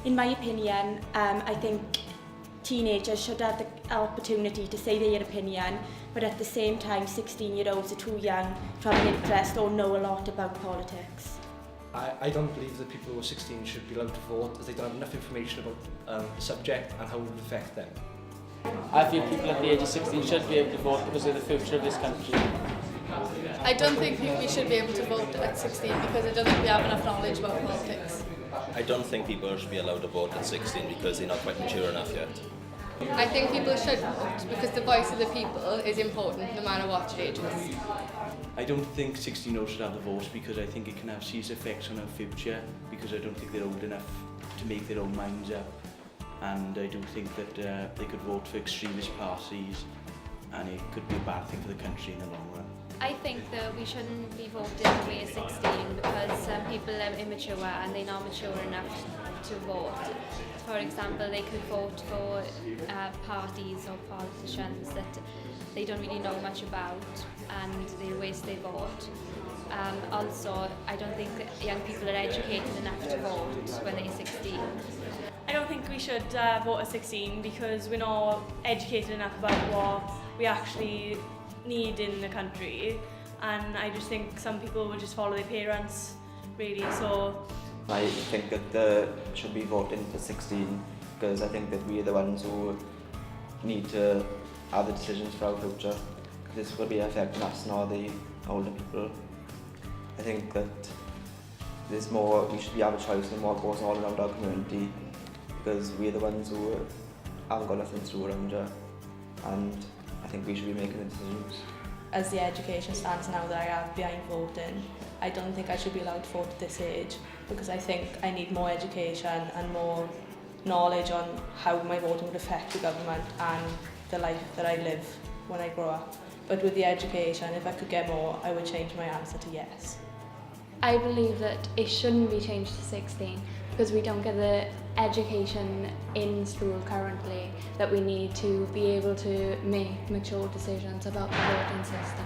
In my opinion, I think teenagers should have the opportunity to say their opinion, but at the same time 16-year-olds are too young to have an interest or know a lot about politics. I don't believe that people who are 16 should be allowed to vote, as they don't have enough information about the subject and how it will affect them. I feel people at the age of 16 should be able to vote because they're the future of this country. I don't think we should be able to vote at 16 because I don't think we have enough knowledge about politics. I don't think people should be allowed to vote at 16 because they're not quite mature enough yet. I think people should vote because the voice of the people is important no matter what your age is. I don't think 16-year-olds should have the vote because I think it can have serious effects on our future, because I don't think they're old enough to make their own minds up, and I do think that they could vote for extremist parties and it could be a bad thing for the country in the long run. I think that we shouldn't be voting when we're 16 because some people are immature and they're not mature enough to vote. For example, they could vote for parties or politicians that they don't really know much about and they waste their vote. Also, I don't think that young people are educated enough to vote when they're 16. I don't think we should vote at 16 because we're not educated enough about what we actually need in the country, and I just think some people will just follow their parents really. So I think that they should be voting for 16 because I think that we are the ones who need to have the decisions for our future. This will be affecting us, not the older people. I think that there's more, we should have a choice in what goes on around our community because we're the ones who haven't got nothing to do around here, and I think we should be making the decisions. As the education stands now that I have behind voting, I don't think I should be allowed to vote at this age because I think I need more education and more knowledge on how my voting would affect the government and the life that I live when I grow up. But with the education, if I could get more, I would change my answer to yes. I believe that it shouldn't be changed to 16 because we don't get the education in school currently that we need to be able to make mature decisions about the voting system.